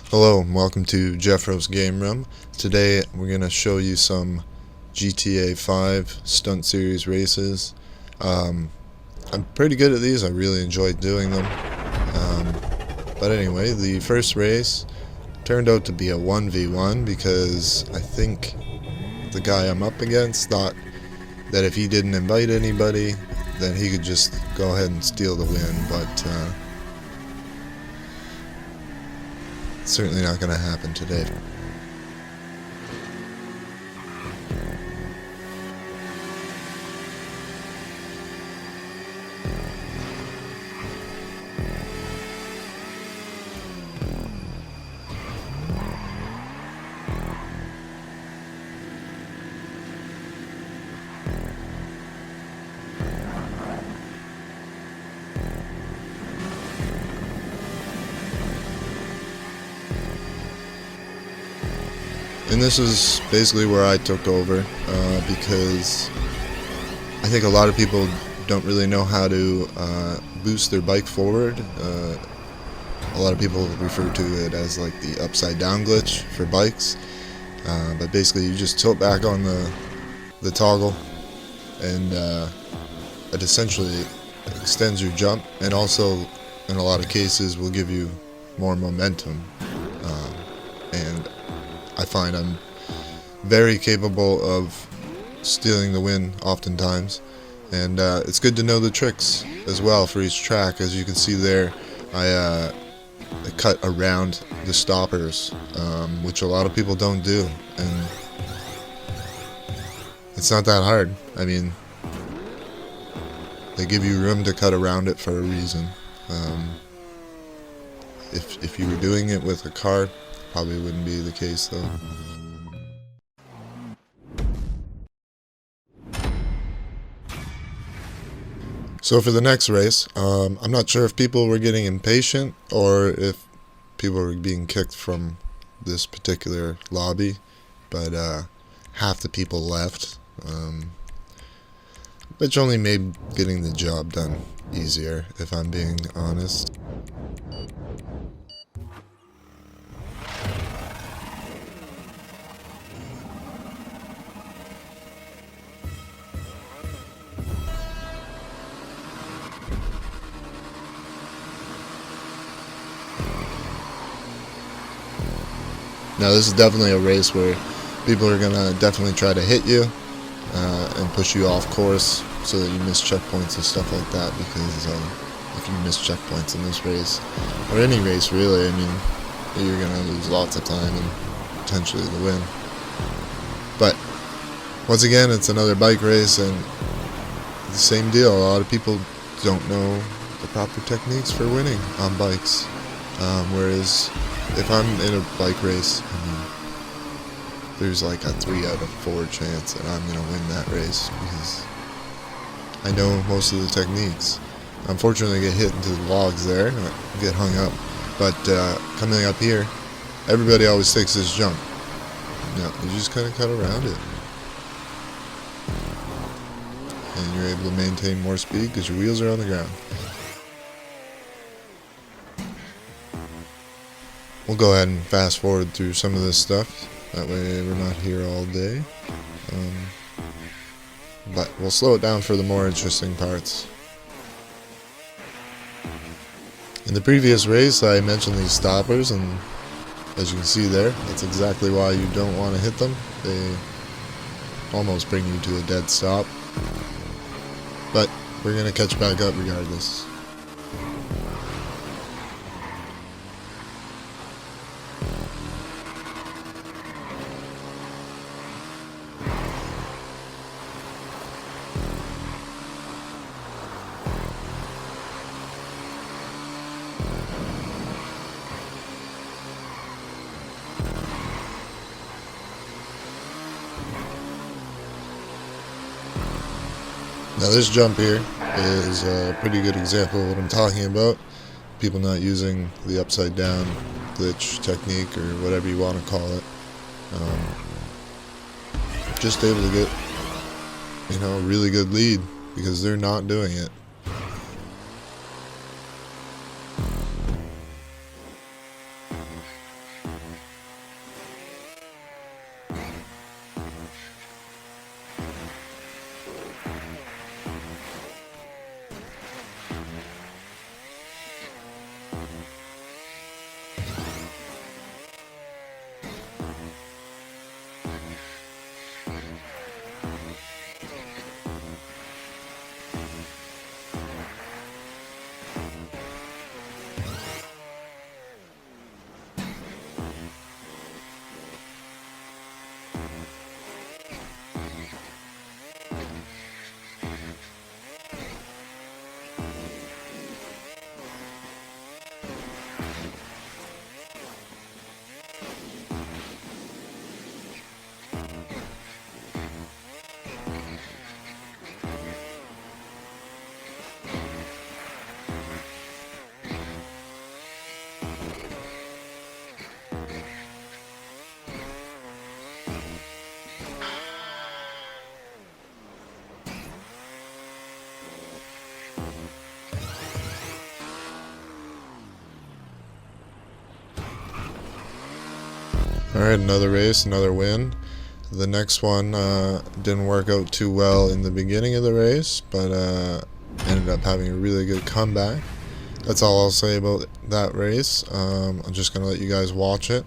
Hello and welcome to Jeffro's Game Room. Today we're going to show you some GTA 5 Stunt Series races. I'm pretty good at these, I really enjoy doing them. But anyway, the first race turned out to be a 1v1 because I think the guy I'm up against thought that if he didn't invite anybody, then he could just go ahead and steal the win, but certainly not going to happen today. And this is basically where I took over because I think a lot of people don't really know how to boost their bike forward. A lot of people refer to it as like the upside down glitch for bikes, but basically you just tilt back on the toggle and it essentially extends your jump, and also in a lot of cases will give you more momentum, and I find I'm very capable of stealing the win oftentimes, and it's good to know the tricks as well for each track. As you can see there, I cut around the stoppers, which a lot of people don't do, and it's not that hard. I mean, they give you room to cut around it for a reason. If you were doing it with a car, probably wouldn't be the case though. So for the next race, I'm not sure if people were getting impatient or if people were being kicked from this particular lobby, but half the people left, which only made getting the job done easier, if I'm being honest. Now this is definitely a race where people are going to definitely try to hit you and push you off course so that you miss checkpoints and stuff like that, because if you miss checkpoints in this race, or any race really, I mean, you're going to lose lots of time and potentially the win. But once again, it's another bike race, and the same deal. A lot of people don't know the proper techniques for winning on bikes, whereas if I'm in a bike race, I mean, there's like a 3 out of 4 chance that I'm going to win that race because I know most of the techniques. Unfortunately, I get hit into the logs there and I get hung up. But coming up here, everybody always takes this jump. Yeah, you just kind of cut around it. And you're able to maintain more speed because your wheels are on the ground. We'll go ahead and fast forward through some of this stuff. That way we're not here all day. But we'll slow it down for the more interesting parts. In the previous race I mentioned these stoppers, and as you can see there, that's exactly why you don't want to hit them. They almost bring you to a dead stop. But we're going to catch back up regardless. Now this jump here is a pretty good example of what I'm talking about. People not using the upside down glitch technique or whatever you want to call it. Just able to get, a really good lead because they're not doing it. Alright, another race, another win. The next one didn't work out too well in the beginning of the race, but ended up having a really good comeback. That's all I'll say about that race. I'm just going to let you guys watch it.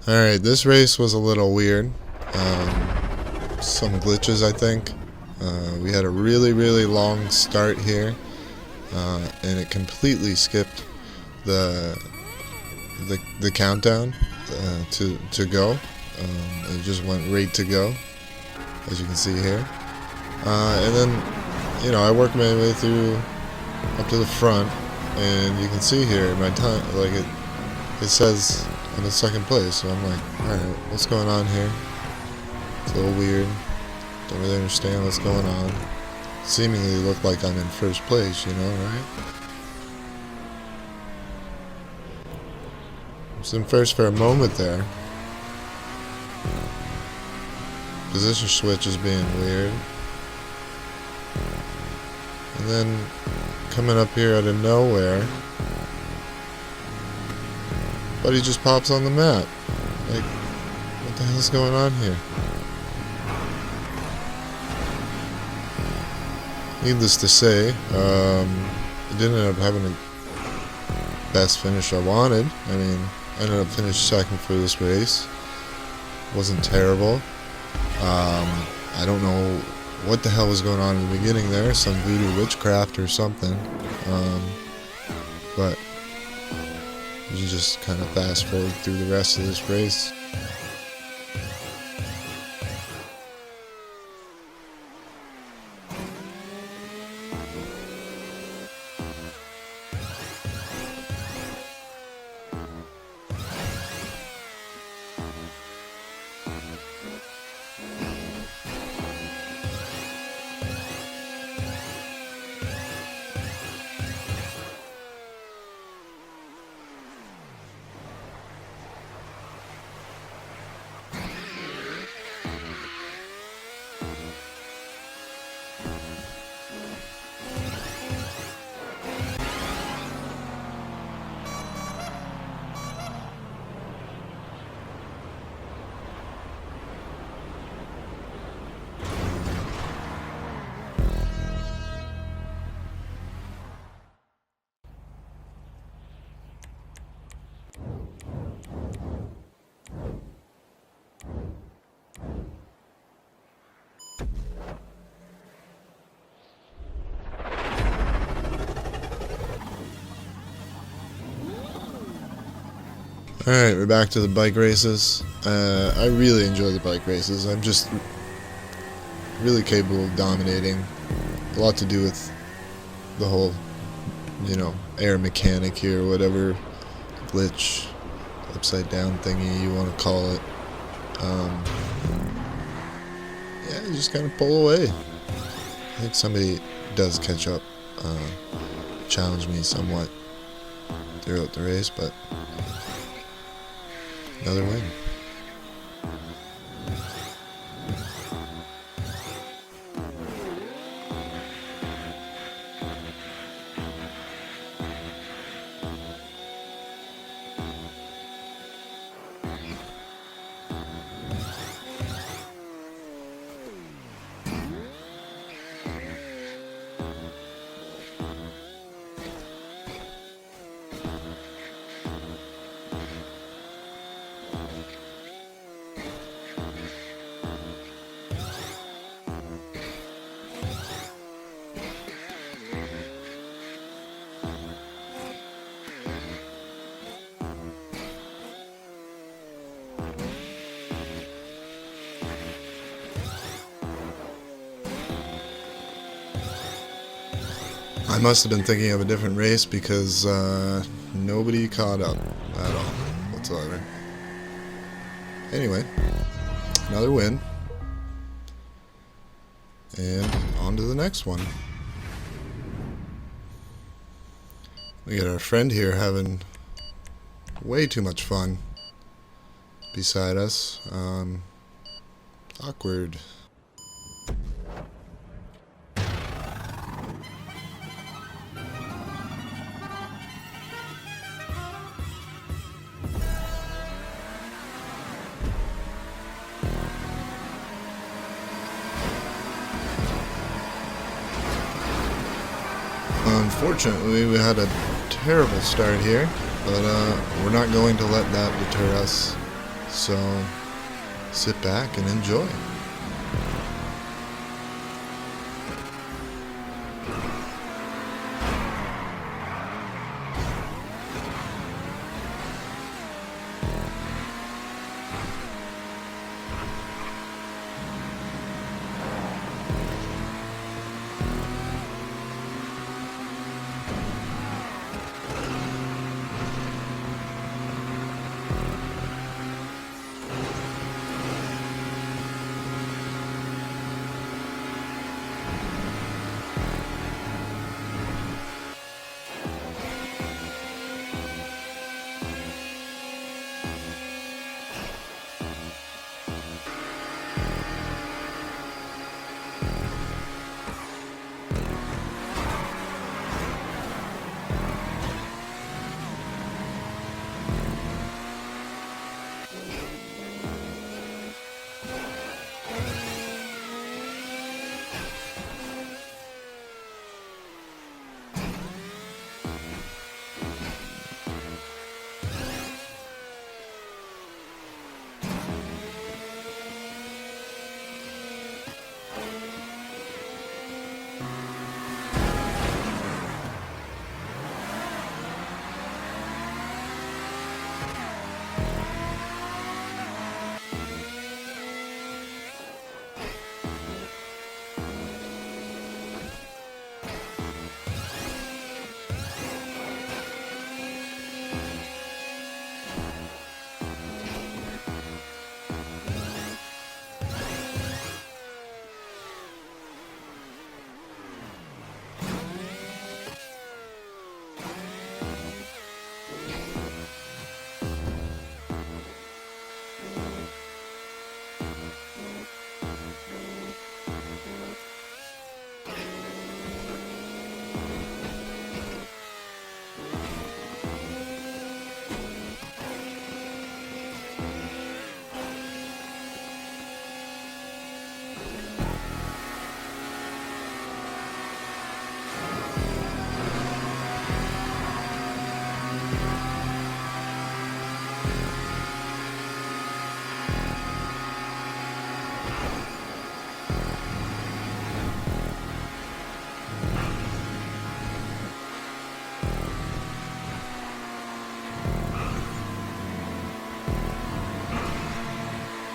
Alright, this race was a little weird. Some glitches, I think. We had a really long start here, and it completely skipped the countdown to go. It just went right to go, as you can see here. And then, you know, I worked my way through up to the front, and you can see here my time, like it says I'm in second place, so I'm like, alright, what's going on here? It's a little weird. Don't really understand what's going on. Seemingly look like I'm in first place, you know, right? I was in first for a moment there. Position switch is being weird. And then coming up here out of nowhere, but he just pops on the map. Like, what the hell's going on here? Needless to say, I didn't end up having the best finish I wanted. I mean, I ended up finishing second for this race. Wasn't terrible. I don't know what the hell was going on in the beginning there. Some voodoo witchcraft or something. But you just kind of fast forward through the rest of this race. Alright, we're back to the bike races. I really enjoy the bike races. I'm just really capable of dominating. A lot to do with the whole, air mechanic here, whatever glitch, upside down thingy you want to call it. Yeah, you just kind of pull away. I think somebody does catch up, challenge me somewhat throughout the race, but another win. I must have been thinking of a different race because nobody caught up at all whatsoever. Anyway, another win. And on to the next one. We got our friend here having way too much fun beside us. Awkward. Unfortunately, we had a terrible start here, but we're not going to let that deter us, so sit back and enjoy.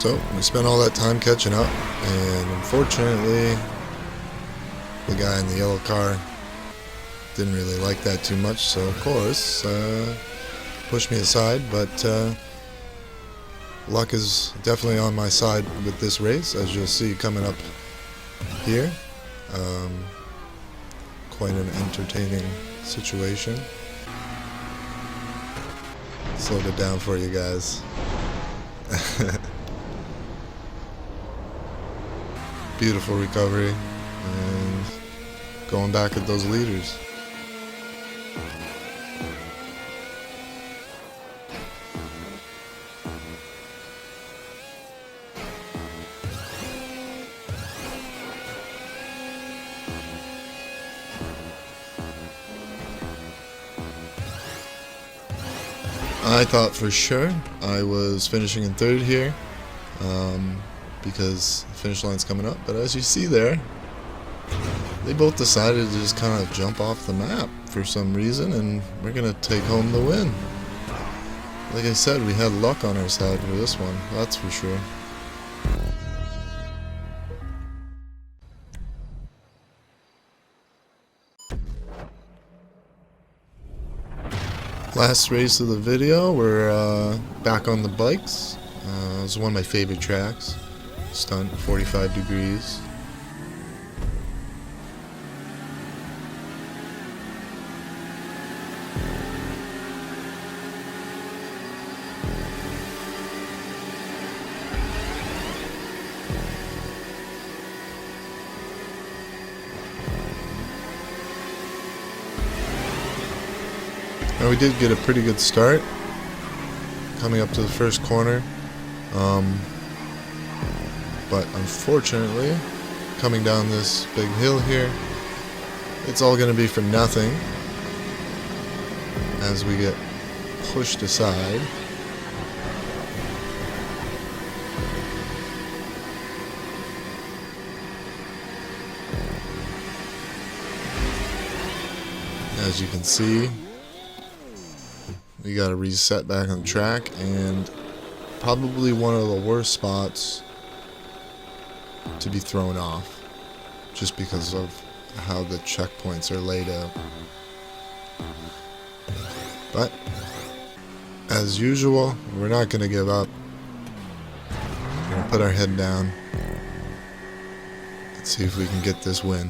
So we spent all that time catching up, and unfortunately the guy in the yellow car didn't really like that too much, so of course pushed me aside. But luck is definitely on my side with this race, as you'll see coming up here. Quite an entertaining situation. Slowed it down for you guys. Beautiful recovery, and going back at those leaders. I thought for sure I was finishing in third here, because the finish line's coming up, but as you see there, they both decided to just kind of jump off the map for some reason, and we're gonna take home the win. Like I said, we had luck on our side for this one, that's for sure. Last race of the video, we're back on the bikes. It was one of my favorite tracks. Stunt, 45 degrees. Now we did get a pretty good start coming up to the first corner, but unfortunately coming down this big hill here, it's all going to be for nothing as we get pushed aside. As you can see, we got to reset back on track, and probably one of the worst spots to be thrown off just because of how the checkpoints are laid out. But as usual, we're not going to give up. We're going to put our head down and see if we can get this win.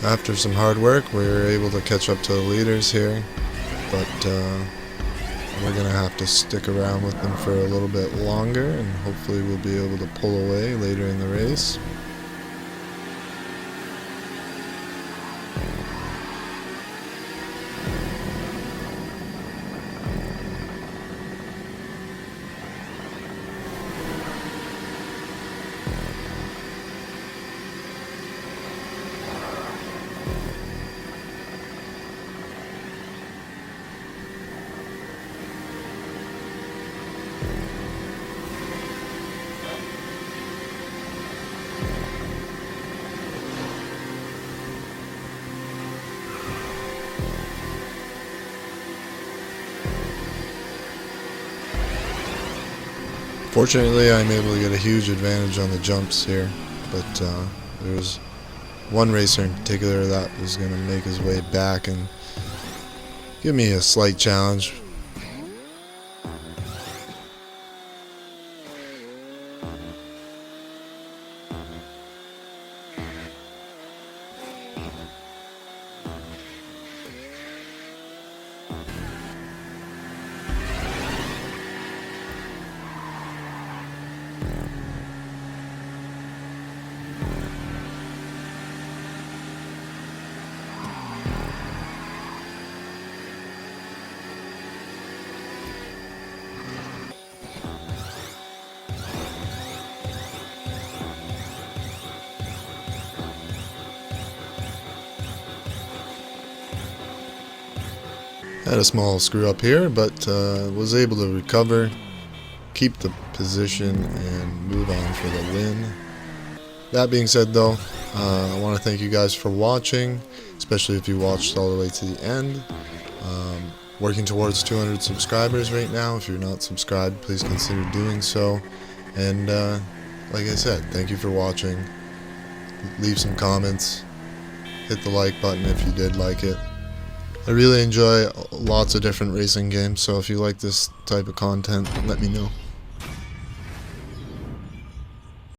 After some hard work, we were able to catch up to the leaders here, but we're going to have to stick around with them for a little bit longer, and hopefully we'll be able to pull away later in the race. Fortunately, I'm able to get a huge advantage on the jumps here, but there was one racer in particular that was going to make his way back and give me a slight challenge. Had a small screw up here, but was able to recover, keep the position, and move on for the win. That being said though, I want to thank you guys for watching, especially if you watched all the way to the end. Working towards 200 subscribers right now. If you're not subscribed, please consider doing so. And like I said, thank you for watching. Leave some comments, hit the like button if you did like it. I really enjoy lots of different racing games, so if you like this type of content, let me know.